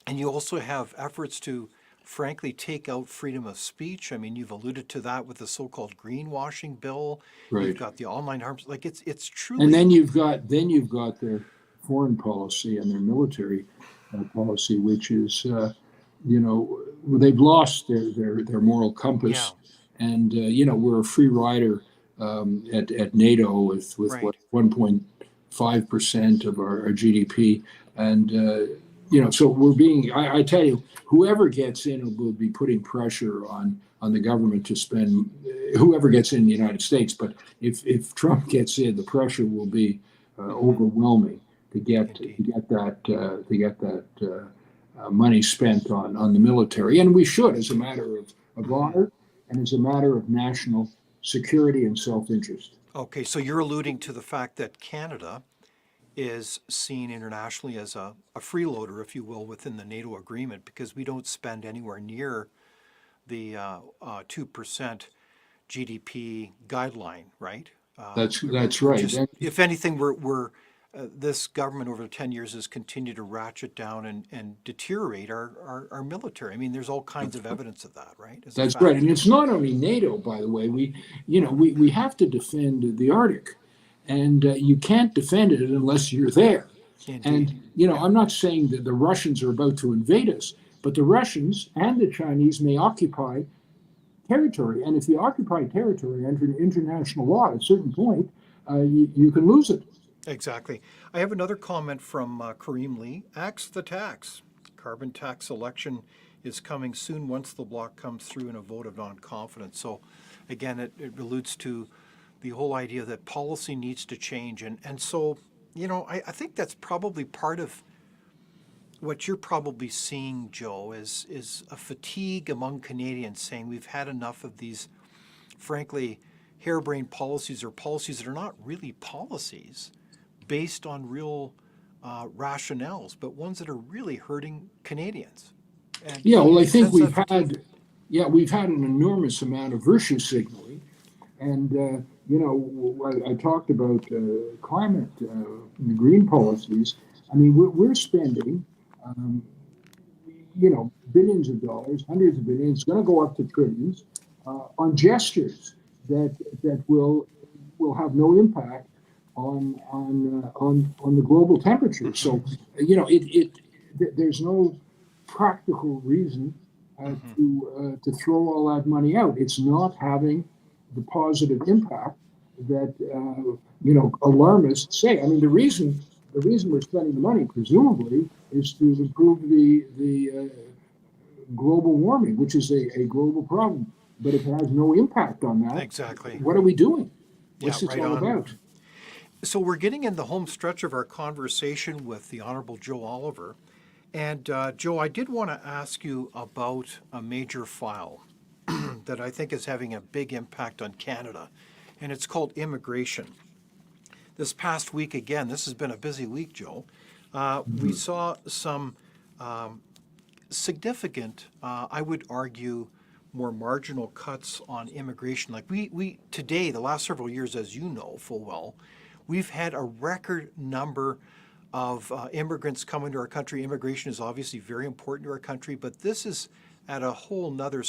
And you also have efforts to, frankly, take out freedom of speech. I mean, you've alluded to that with the so-called greenwashing bill. You've right. got the online harms. Like it's And truly, you've got their foreign policy and their military policy, which is they've lost their moral yeah, compass, and we're a free rider at NATO with right. what 1.5% of our GDP, and so we're being. I tell you, whoever gets in will be putting pressure on the government to spend. Whoever gets in the United States, but if Trump gets in, the pressure will be Hmm. overwhelming to get Indeed. money spent on the military, and we should, as a matter of Hmm. honor and as a matter of national security and self-interest. Okay, so you're alluding to the fact that Canada is seen internationally as a freeloader, if you will, within the NATO agreement because we don't spend anywhere near the 2% GDP guideline, right? That's We're right. just, if anything, we're this government over the 10 years has continued to ratchet down and deteriorate our military. I mean, there's all kinds of evidence of that, right? As a That's right, fact. and it's not only NATO, by the way. We have to defend the Arctic, and you can't defend it unless you're there. Indeed. And Yeah. I'm not saying that the Russians are about to invade us, but the Russians and the Chinese may occupy territory, and if you occupy territory under international law, at a certain point, you can lose it. Exactly. I have another comment from Kareem Lee. Axe the tax. Carbon tax election is coming soon once the block comes through in a vote of non-confidence. So, again, it alludes to the whole idea that policy needs to change. And so, I think that's probably part of what you're probably seeing, Joe, is a fatigue among Canadians saying we've had enough of these, frankly, harebrained policies or policies that are not really policies based on real rationales, but ones that are really hurting Canadians. And Yeah, well, do I you think sense that fatigue? we've had an enormous amount of virtue signaling, and I talked about climate, green policies. I mean, we're spending, um, billions of dollars, hundreds of billions, going to go up to trillions on gestures that will have no impact on the global temperature. Hmm. So, there's no practical reason Hmm. to throw all that money out. It's not having the positive impact that alarmists say. I mean, the reason we're spending the money, presumably, is to improve the global warming, which is a global problem. But if it has no impact on that, Exactly. what are we doing? Yeah, What's this right all on. about? So we're getting in the home stretch of our conversation with the Honorable Joe Oliver. And Joe, I did want to ask you about a major file that I think is having a big impact on Canada, and it's called immigration. This past week, again, this has been a busy week, Joe. We Mhm. saw some significant, I would argue, more marginal cuts on immigration. Like we today, the last several years, as you know full well, we've had a record number of immigrants coming to our country. Immigration is obviously very important to our country, but this is at a whole nother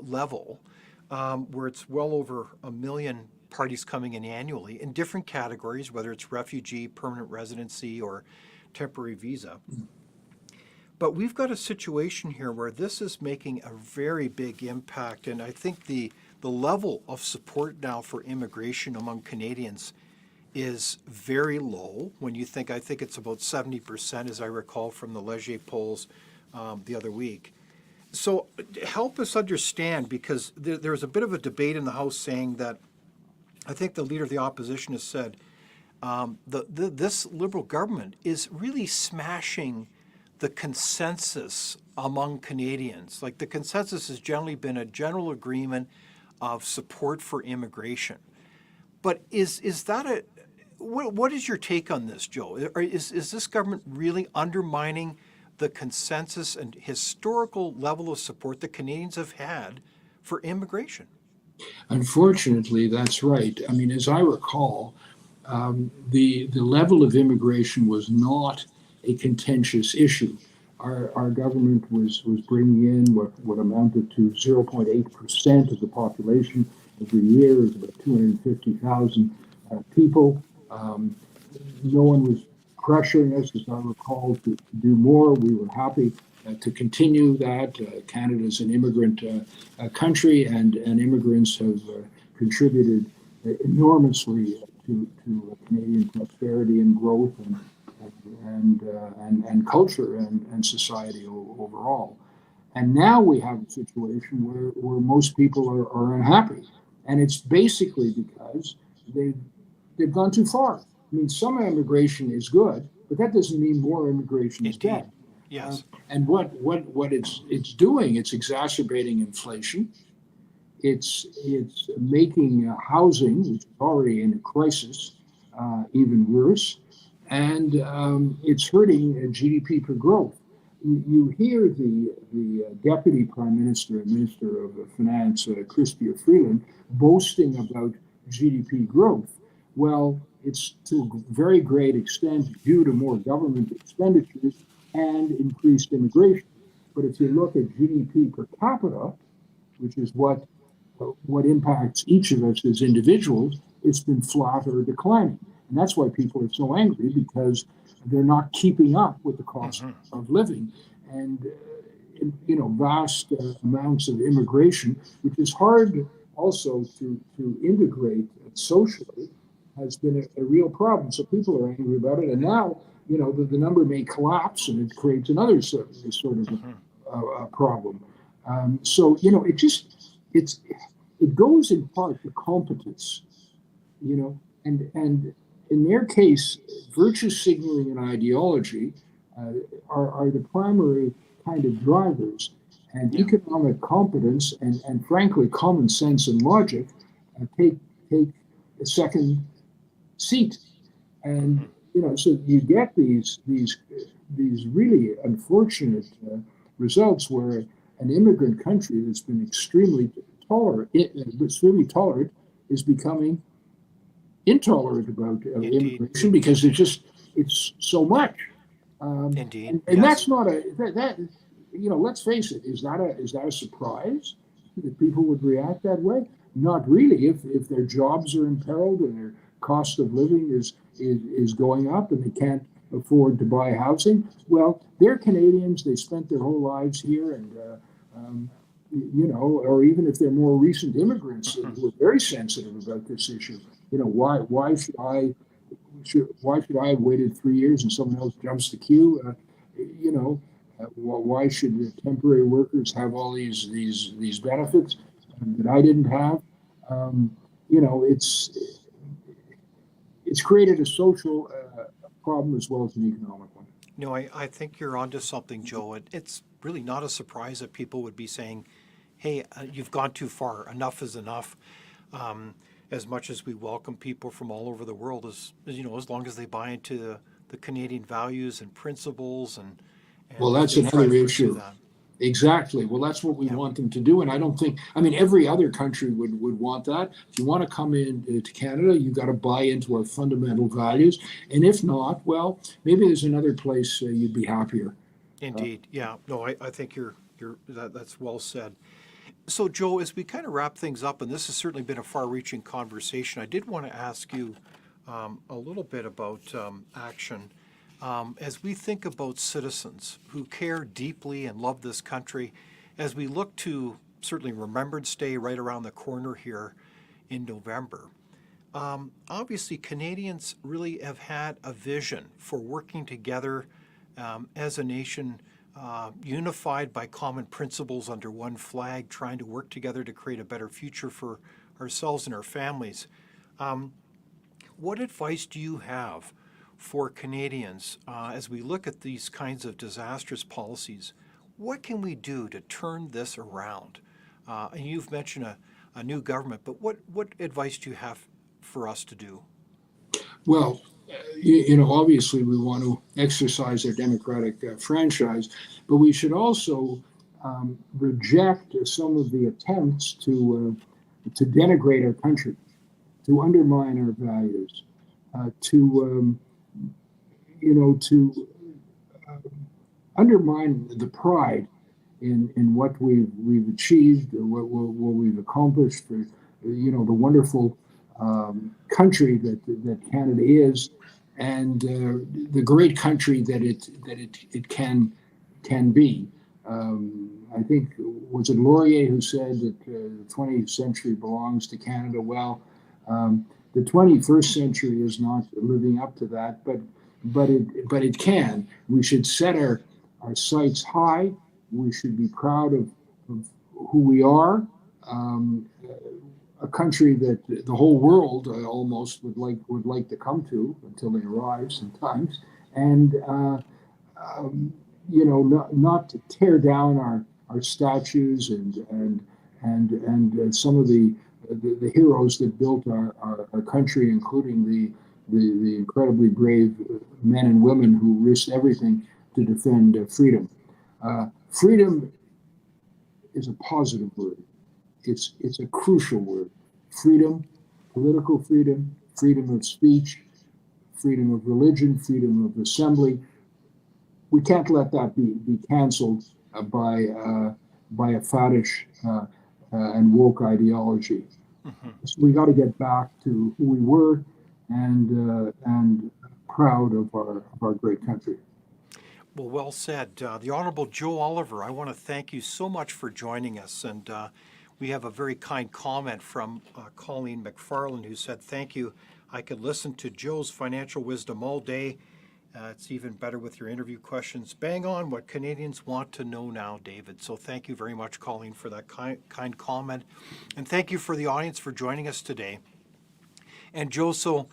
level where it's well over 1 million parties coming in annually in different categories, whether it's refugee, permanent residency, or temporary visa. But we've got a situation here where this is making a very big impact, and I think the level of support now for immigration among Canadians is very low. When you think, I think it's about 70%, as I recall from the Leger polls the other week. So help us understand, because there was a bit of a debate in the House saying that, I think the Leader of the Opposition has said, this Liberal government is really smashing the consensus among Canadians. Like, the consensus has generally been a general agreement of support for immigration. But is that what is your take on this, Joe? Is this government really undermining the consensus and historical level of support that Canadians have had for immigration? Unfortunately, that's right. I mean, as I recall, the level of immigration was not a contentious issue. Our government was bringing in what amounted to 0.8% of the population every year. It was about 250,000 people. No one was pressuring us, as I recall, to do more. We were happy to continue that. Canada is an immigrant country, and immigrants have contributed enormously to Canadian prosperity and growth and culture and society overall. And now we have a situation where most people are unhappy, and it's basically because they've gone too far. I mean, some immigration is good, but that doesn't mean more immigration is bad. Yes. And what it's doing, it's exacerbating inflation. It's making housing, which is already in a crisis, even worse, and it's hurting GDP per growth. You hear the Deputy Prime Minister and Minister of Finance, Chrystia Freeland, boasting about GDP growth. Well, it's to a very great extent due to more government expenditures and increased immigration. But if you look at GDP per capita, which is what impacts each of us as individuals, it's been flat or declining. And that's why people are so angry, because they're not keeping up with the cost of living. And, vast amounts of immigration, which is hard also to integrate socially, has been a real problem. So people are angry about it. And now, the number may collapse, and it creates another sort of problem. It goes in part to competence, and in their case, virtue signaling and ideology are the primary kind of drivers, and economic competence and frankly common sense and logic take a second seat. And so you get these really unfortunate results where an immigrant country that's been extremely tolerant is becoming intolerant about immigration, because it's so much. Indeed. And that's not let's face it, is that a surprise that people would react that way? Not really. If their jobs are imperiled and their cost of living is going up and they can't afford to buy housing, well, they're Canadians. They spent their whole lives here, and or even if they're more recent immigrants who are very sensitive about this issue, why should I have waited 3 years and someone else jumps the queue? Why should temporary workers have all these benefits that I didn't have? It's created a social problem as well as an economic one. No, I think you're onto something, Joe. It's really not a surprise that people would be saying, hey, you've gone too far. Enough is enough. As much as we welcome people from all over the world, as long as they buy into the Canadian values and principles, and well, that's another issue. Exactly. Well, that's what we want them to do. And I don't think, I mean, every other country would want that. If you want to come in to Canada, you got to buy into our fundamental values. And if not, well, maybe there's another place you'd be happier. Indeed. Yeah. No, I think that's well said. So, Joe, as we kind of wrap things up, and this has certainly been a far-reaching conversation, I did want to ask you a little bit about action. As we think about citizens who care deeply and love this country, as we look to certainly Remembrance Day right around the corner here in November, obviously Canadians really have had a vision for working together as a nation, unified by common principles under one flag, trying to work together to create a better future for ourselves and our families. What advice do you have for Canadians as we look at these kinds of disastrous policies? What can we do to turn this around? And you've mentioned a new government, but what advice do you have for us to do? Well, obviously we want to exercise our democratic franchise, but we should also reject some of the attempts to denigrate our country, to undermine our values, to undermine the pride in what we've achieved, or what we've accomplished for the wonderful country that Canada is, and the great country that it can be. I think, was it Laurier who said that the 20th century belongs to Canada? Well, the 21st century is not living up to that, but it can. We should set our sights high. We should be proud of who we are. A country that the whole world almost would like to come to until they arrive sometimes, and not to tear down our statues and some of the heroes that built our country, including the incredibly brave men and women who risked everything to defend freedom. Freedom is a positive word. It's a crucial word. Freedom, political freedom, freedom of speech, freedom of religion, freedom of assembly. We can't let that be canceled by a faddish and woke ideology. Mm-hmm. So we got to get back to who we were and proud of our great country. Well said. The Honorable Joe Oliver, I want to thank you so much for joining us. And we have a very kind comment from Colleen McFarland, who said, "Thank you. I could listen to Joe's financial wisdom all day. It's even better with your interview questions. Bang on what Canadians want to know now, David." So thank you very much, Colleen, for that kind comment. And thank you for the audience for joining us today. And Joe, so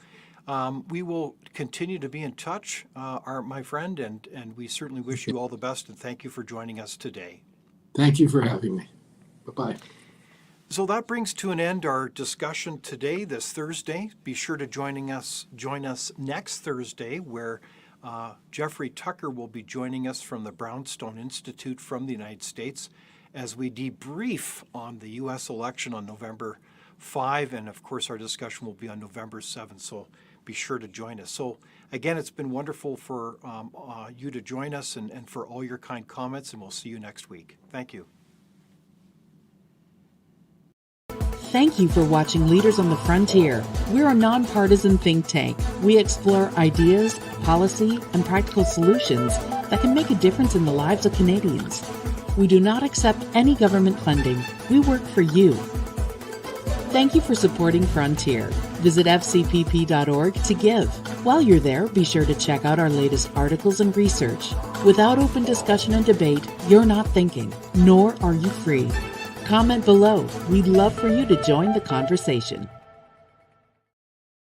we will continue to be in touch, my friend, and we certainly wish you all the best, and thank you for joining us today. Thank you for having me. Bye-bye. So that brings to an end our discussion today, this Thursday. Be sure to join us next Thursday, where Jeffrey Tucker will be joining us from the Brownstone Institute from the United States as we debrief on the U.S. election on November 5, and of course our discussion will be on November 7, so be sure to join us. So again, it's been wonderful for you to join us and for all your kind comments, and we'll see you next week. Thank you. Thank you for watching Leaders on the Frontier. We're a nonpartisan think tank. We explore ideas, policy, and practical solutions that can make a difference in the lives of Canadians. We do not accept any government funding. We work for you. Thank you for supporting Frontier. Visit fcpp.org to give. While you're there, be sure to check out our latest articles and research. Without open discussion and debate, you're not thinking, nor are you free. Comment below. We'd love for you to join the conversation.